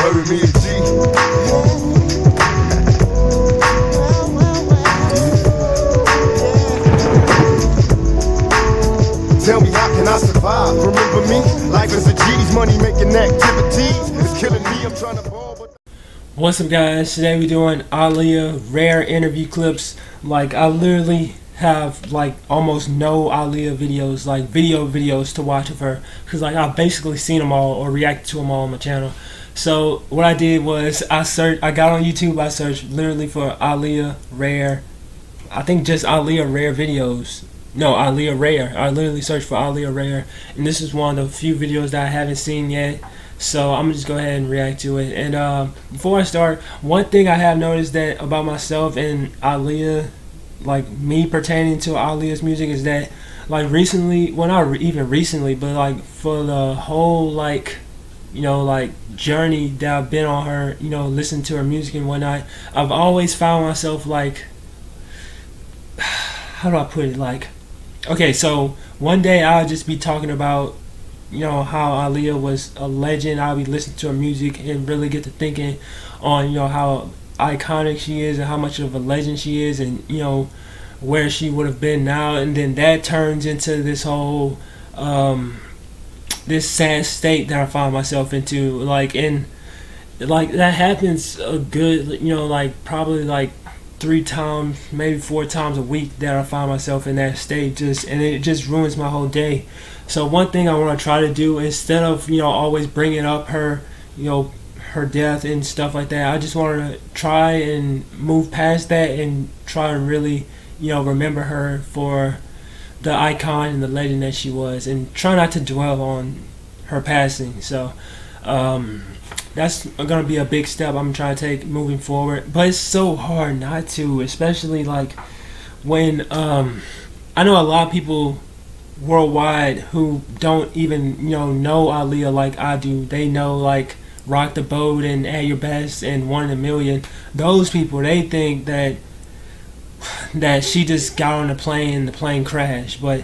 Word with me and G. Tell me, how can I survive? Remember me? Life is a G's, money making activities. It's killing me, I'm trying to ball, but... What's up, guys? Today we're doing Aaliyah rare interview clips. Like, I literally have like almost no Aaliyah videos, like videos to watch of her, because like I've basically seen them all or reacted to them all on my channel. So what I did was I got on YouTube, I searched literally for Aaliyah rare, I think just Aaliyah rare videos. No, Aaliyah rare. I literally searched for Aaliyah rare, and this is one of the few videos that I haven't seen yet. So I'm gonna just go ahead and react to it. And before I start, one thing I have noticed that about myself and Aaliyah, like me pertaining to Aaliyah's music, is that like recently, well not even recently, but like for the whole like, you know, like journey that I've been on her, you know, listening to her music and whatnot, I've always found myself like, how do I put it, like, okay, so one day I'll just be talking about, you know, how Aaliyah was a legend. I'll be listening to her music and really get to thinking on, you know, how iconic she is and how much of a legend she is, and, you know, where she would have been now. And then that turns into this whole this sad state that I find myself into, like, and like that happens a good, you know, like probably like 3 times, maybe 4 times a week that I find myself in that state, and it just ruins my whole day. So one thing I want to try to do, instead of, you know, always bringing up her, you know, her death and stuff like that, I just want to try and move past that and try and really, you know, remember her for the icon and the legend that she was, and try not to dwell on her passing. So that's gonna be a big step I'm trying to take moving forward, but it's so hard not to, especially like when I know a lot of people worldwide who don't even, you know Aaliyah like I do. They know like Rock the Boat and At Your Best and One in a Million. Those people, they think that she just got on the plane and the plane crashed, but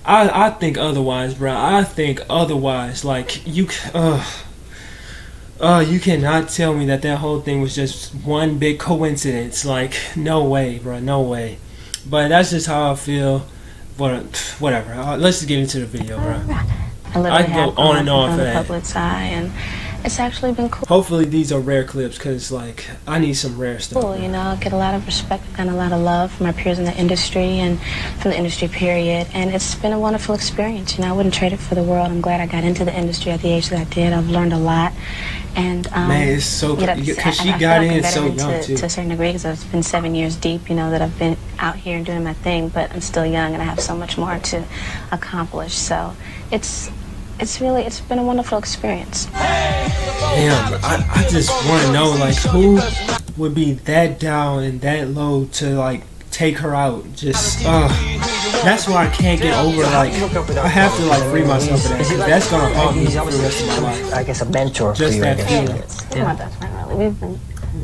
I think otherwise, bro. I think otherwise. Like, you cannot tell me that whole thing was just one big coincidence. Like, no way, bro, no way. But that's just how I feel. But whatever. Let's just get into the video, bro. I can go on and on for that. Public's eye, and it's actually been cool. Hopefully these are rare clips, because like I need some rare stuff. Cool, you know, I get a lot of respect and a lot of love from my peers in the industry and from the industry period, and it's been a wonderful experience. You know, I wouldn't trade it for the world. I'm glad I got into the industry at the age that I did. I've learned a lot, and man, it's so because she got in so young too. To a certain degree, because it's been 7 years deep. You know, that I've been out here and doing my thing, but I'm still young and I have so much more to accomplish. So it's been a wonderful experience. Damn, I just want to know, like, who would be that down and that low to like take her out. Just that's why I can't get over, like, I have to like free myself of that, because that's gonna haunt me for the rest of my life. I guess a mentor just for you. That feeling. He's my best friend, really. We've been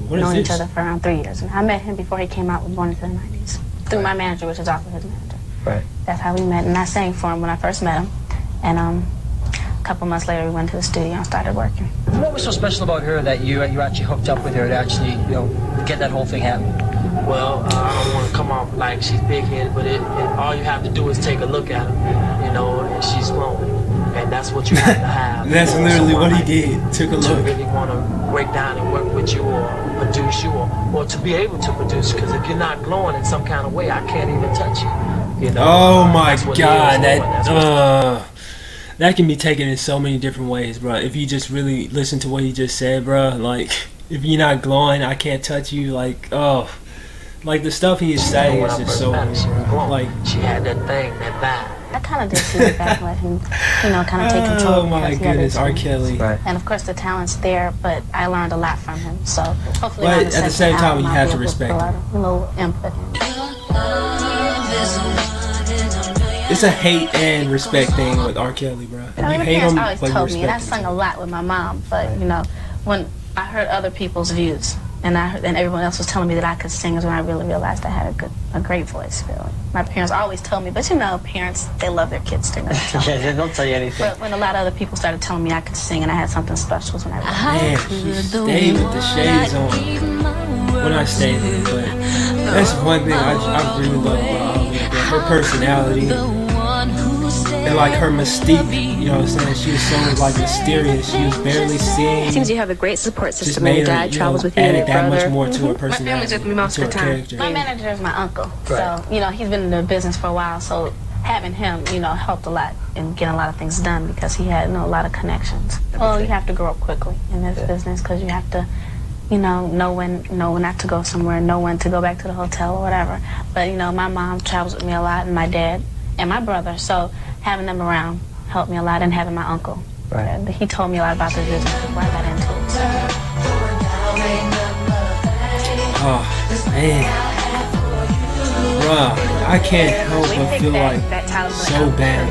knowing each other for around 3 years, and I met him before he came out with Born into the 90s through my manager, which is also his manager. Right. That's how we met, and I sang for him when I first met him, and a couple months later we went to the studio and started working. What was so special about her that you actually hooked up with her to actually, you know, get that whole thing happening? Well, I don't want to come off like she's big-headed, but all you have to do is take a look at her, you know, and she's glowing. And that's what you have to have. That's literally what he did. Took a look. To really want to break down and work with you or produce you or to be able to produce, because if you're not glowing in some kind of way, I can't even touch you. You know? Oh my God, that can be taken in so many different ways, bro. If you just really listen to what he just said, bro, like, if you're not glowing, I can't touch you. Like, oh, like the stuff he is saying is just so weird, bro. Like, she had that thing, that vibe. I kind of did see back, let him, you know, kind of take control. Oh my goodness, R. Kelly. Right. And of course the talent's there, but I learned a lot from him. So hopefully, but at the same time, you have to respect him. A little input. It's a hate and respect thing with R. Kelly, bro. I mean, You my hate parents him, always but you told me, and I respect him. sung a lot with my mom, but you know, when I heard other people's views, and everyone else was telling me that I could sing is when I really realized I had a great voice. Really, my parents always told me, but you know, parents, they love their kids to tell Yeah, me. they don't tell you anything. But when a lot of other people started telling me I could sing and I had something special, was when I realized. Man, she stayed with the shades on. When I stayed there, but that's one thing I really love about Aaliyah, her personality and like her mystique. You know what I'm saying? She was so like mysterious. She was barely seen. It seems you have a great support Just system. Your made her, dad travels with you and added your that brother. much more to her My personality, family's with me most to of her the time. character. My manager is my uncle, Right. so you know he's been in the business for a while. So having him, you know, helped a lot in getting a lot of things done because he had, you know, a lot of connections. Well, you have to grow up quickly in this business because you have to, you know when not to go somewhere, know when to go back to the hotel or whatever. But you know, my mom travels with me a lot, and my dad and my brother. So having them around helped me a lot, and having my uncle. Right. He told me a lot about the business before I got into it. So. Oh man, bruh, I can't help but feel like so bad.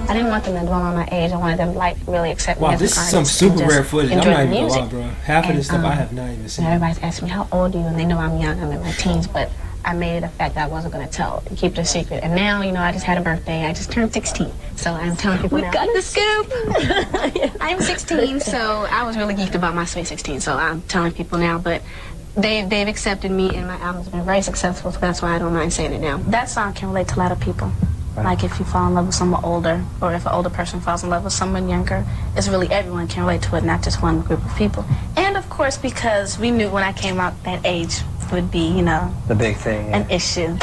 I didn't want them to dwell on my age. I wanted them to like really accept me Wow, as this an is some artist super and just rare footage. I'm enjoy not the even gonna music. lie, bro. Half of And, this stuff I have not even seen. And everybody's asking me, how old are you? And they know I'm young. I'm in my teens, but I made it a fact that I wasn't going to keep it a secret. And now, you know, I just had a birthday. I just turned 16. So I'm telling people We now. got the scoop. I'm 16, so I was really geeked about my sweet 16. So I'm telling people now, but they've accepted me, and my album's been very successful. So that's why I don't mind saying it now. That song can relate to a lot of people. Right. Like if you fall in love with someone older, or if an older person falls in love with someone younger, it's really everyone can relate to it, not just one group of people. And of course, because we knew when I came out that age would be, you know, The big thing. Yeah. an issue.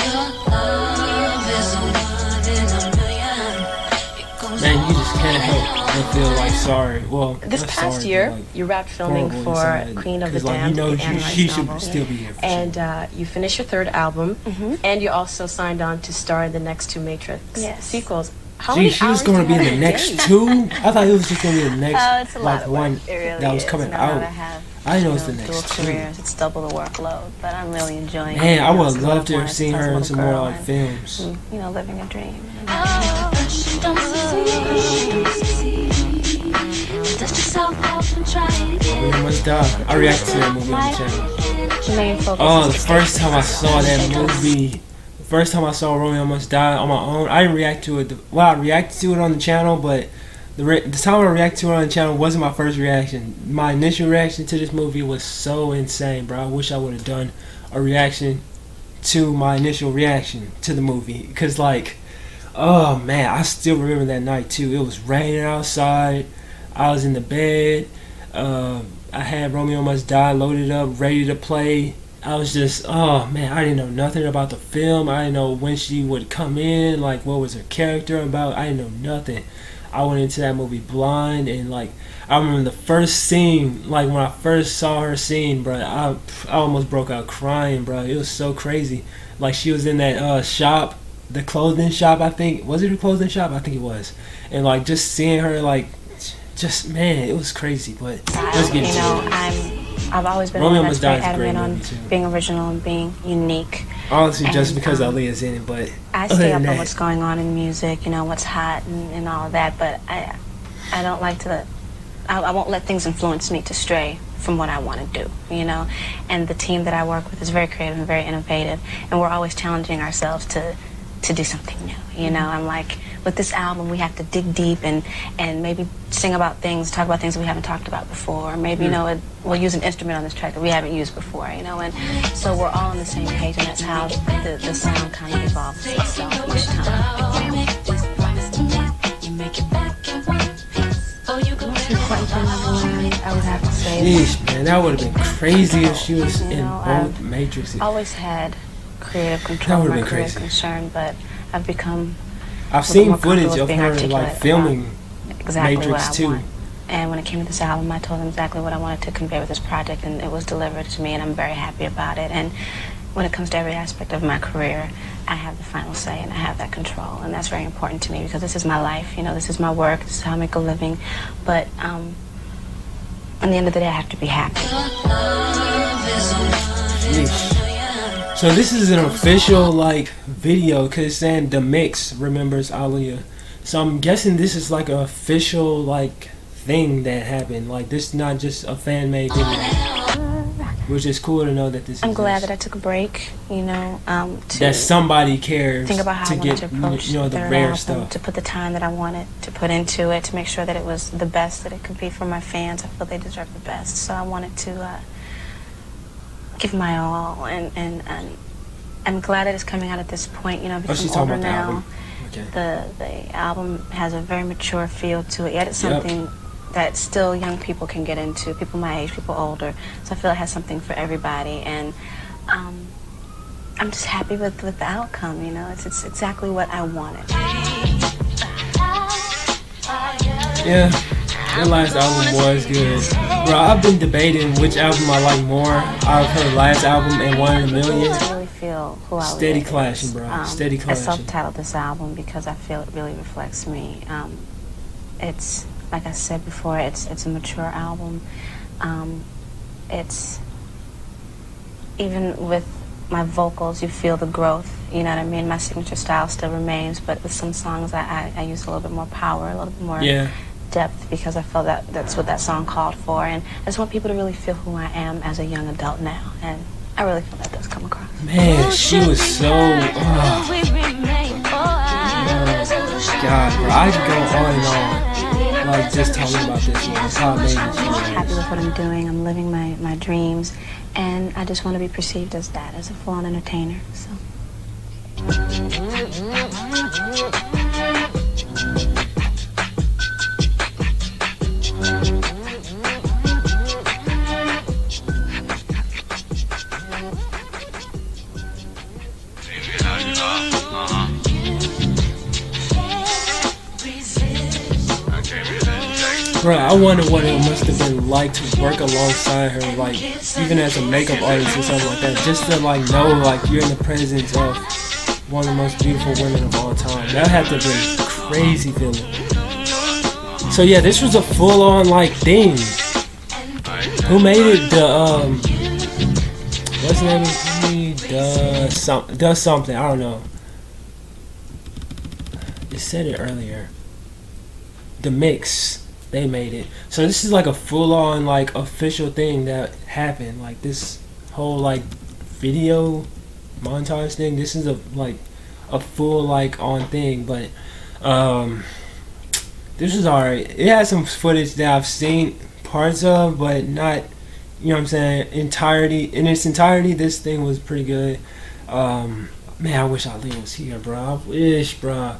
Man, you just can't help but feel like sorry. Well, This not past sorry, year, but, like, you wrapped filming horrible for inside. Queen of the 'Cause, like, Damned, you know, the Anne Rice she should novel. still be here. For And you finished your third album, and you also signed on to star in the next two Matrix Yes. sequels. How Gee, many she was hours going to do be you in have the in a next day? two. I thought it was just going to be the next, Oh, it's a lot like of work. one It really that was is. coming And I'd rather out. have, I know you it's the dual next two. careers. It's double the workload, but I'm really enjoying it. Man, I You know, would it's love what to I have wanted seen since I her in was a some more girl like and, films. you know, living a dream. Aaliyah Must Die. I reacted to that movie on the channel. Main focus Oh, is the first time I saw that movie, the first time I saw Romeo Must Die on my own, I didn't react to it. Well, I reacted to it on the channel, but the time I reacted to it on the channel wasn't my first reaction. My initial reaction to this movie was so insane, bro. I wish I would have done a reaction to my initial reaction to the movie. Because, like, oh, man, I still remember that night, too. It was raining outside. I was in the bed. I had Romeo Must Die loaded up, ready to play. I was just, oh man, I didn't know nothing about the film. I didn't know when she would come in, like what was her character about. I didn't know nothing. I went into that movie blind, and like I remember the first scene, like when I first saw her scene, bro, I almost broke out crying, bro. It was so crazy. Like she was in that shop, the clothing shop, I think. Was it a clothing shop? I think it was. And like just seeing her, like, just man, it was crazy. But let's get into it. I've always been Romeo one Must that's Die very is a great adamant on movie, too. being original and being unique. Honestly, just And, because Aaliyah's in it, but I other stay than up that, on what's going on in music, you know, what's hot and all of that, but I don't like to, I won't let things influence me to stray from what I want to do, you know. And the team that I work with is very creative and very innovative, and we're always challenging ourselves to do something new, you know. I'm like, with this album, we have to dig deep and maybe sing about things, talk about things that we haven't talked about before. Or maybe, you know, we'll use an instrument on this track that we haven't used before, you know. And so we're all on the same page, and that's how the sound kind of evolves itself each time. I would have to say. Yeesh, man, that would have been crazy if she was You in know, both Matrixes. Always had creative control. would've My been career is crazy. concerned, but I've become I've little seen more footage comfortable of being her articulate like filming exactly Matrix what I 2. want. And when it came to this album, I told them exactly what I wanted to convey with this project, and it was delivered to me, and I'm very happy about it. And when it comes to every aspect of my career, I have the final say, and I have that control, and that's very important to me because this is my life. You know, this is my work. This is how I make a living. But at the end of the day, I have to be happy. Yeesh. So this is an official like video because it's saying The Mix remembers Aaliyah. So I'm guessing this is like an official like thing that happened. Like this is not just a fan made video. which is cool to know that this. I'm glad exists. that I took a break, you know, to That somebody cares think about how to I wanted get to approach the third rare album, stuff. to put the time that I wanted to put into it, to make sure that it was the best that it could be for my fans. I feel they deserve the best, so I wanted to give my all, and I'm glad that it's coming out at this point. You know, because she's I'm talking older about the now. album. Okay. The album has a very mature feel to it. Yet it's something that still young people can get into, people my age, people older. So I feel it has something for everybody, and I'm just happy with the outcome. You know, it's exactly what I wanted. Yeah, that last album was good. Bro, I've been debating which album I like more out of her last album and One in a Million. I really feel who I Steady was. clashing, bro. Steady I clashing. self-titled this album because I feel it really reflects me. It's, like I said before, it's a mature album. It's, even with my vocals, you feel the growth, you know what I mean? My signature style still remains, but with some songs I use a little bit more power, a little bit more depth, because I felt that that's what that song called for, and I just want people to really feel who I am as a young adult now, and I really feel that does come across. Man, she was so... Oh, God, bro, I could go on and on, like, just talking about this one. It's how amazing she I'm was. happy with what I'm doing. I'm living my dreams, and I just want to be perceived as that, as a full-on entertainer. So. Bro, I wonder what it must have been like to work alongside her, like, even as a makeup artist or something like that, just to, like, know, like, you're in the presence of one of the most beautiful women of all time. That had to have been a crazy feeling. So, yeah, this was a full-on, like, thing. Who made it? What's the name of it? Does something, I don't know. It said it earlier. The Mix. They made it. So this is like a full-on, like, official thing that happened. Like, this whole, like, video montage thing. This is a full, like, on thing. But this was alright. It had some footage that I've seen parts of, but not, you know what I'm saying, in its entirety. This thing was pretty good. Man, I wish Aaliyah was here, bro. I wish, bro.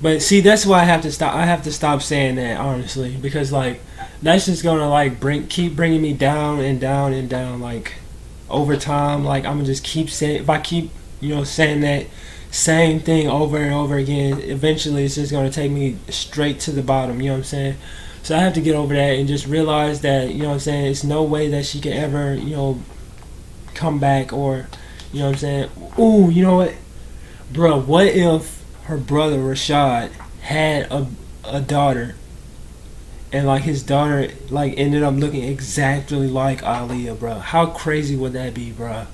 But see, that's why I have to stop. I have to stop saying that, honestly, because, like, that's just gonna, like, keep bringing me down and down and down. Like, over time, like, I'm gonna just keep saying. If I keep, you know, saying that same thing over and over again, eventually it's just gonna take me straight to the bottom. You know what I'm saying? So I have to get over that and just realize that, you know what I'm saying, it's no way that she can ever, you know, come back, or, you know what I'm saying. Ooh, you know what, bro? What if her brother Rashad had a daughter, and, like, his daughter, like, ended up looking exactly like Aaliyah, bro? How crazy would that be, bro?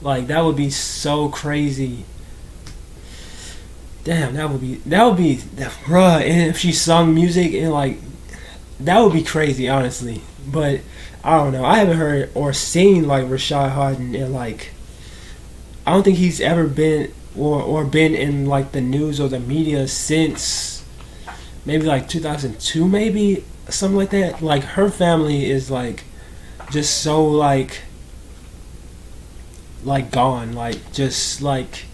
Like, that would be so crazy. Damn, that would be, bro. And if she sung music, and, like, that would be crazy, honestly. But I don't know. I haven't heard or seen, like, Rashad Harden, and, like, I don't think he's ever been or been in, like, the news or the media since maybe, like, 2002, maybe something like that. Like, her family is, like, just so, like gone, like, just, like,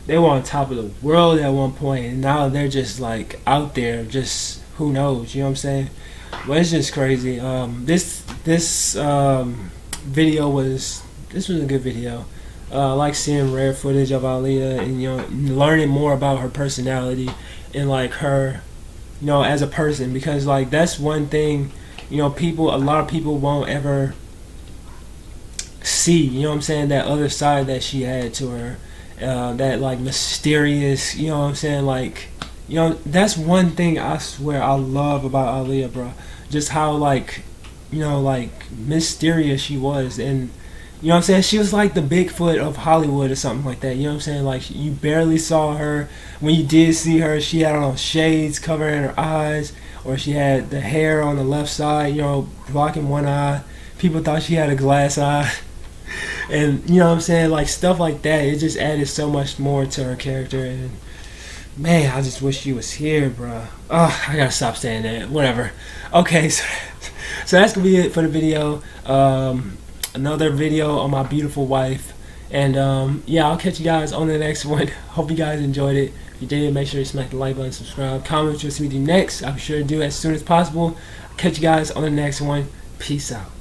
they were on top of the world at one point, and now they're just, like, out there, just, who knows, you know what I'm saying? But it's just crazy. This video was a good video. I like seeing rare footage of Aaliyah, and, you know, learning more about her personality and, like, her, you know, as a person, because, like, that's one thing, you know, a lot of people won't ever see, you know what I'm saying, that other side that she had to her, that, like, mysterious, you know what I'm saying, like, you know, that's one thing I swear I love about Aaliyah, bro, just how, like, you know, like, mysterious she was. And, you know what I'm saying, she was like the Bigfoot of Hollywood or something like that, you know what I'm saying, like, you barely saw her. When you did see her, she had on shades covering her eyes, or she had the hair on the left side, you know, blocking one eye. People thought she had a glass eye. And you know what I'm saying, like stuff like that, it just added so much more to her character. And man, I just wish she was here, bro. Oh, I gotta stop saying that. Whatever. Okay, so that's gonna be it for the video. Another video on my beautiful wife. And yeah, I'll catch you guys on the next one. Hope you guys enjoyed it. If you did, make sure you smack the like button, subscribe, comment what you want to see me do next. I'll be sure to do it as soon as possible. Catch you guys on the next one. Peace out.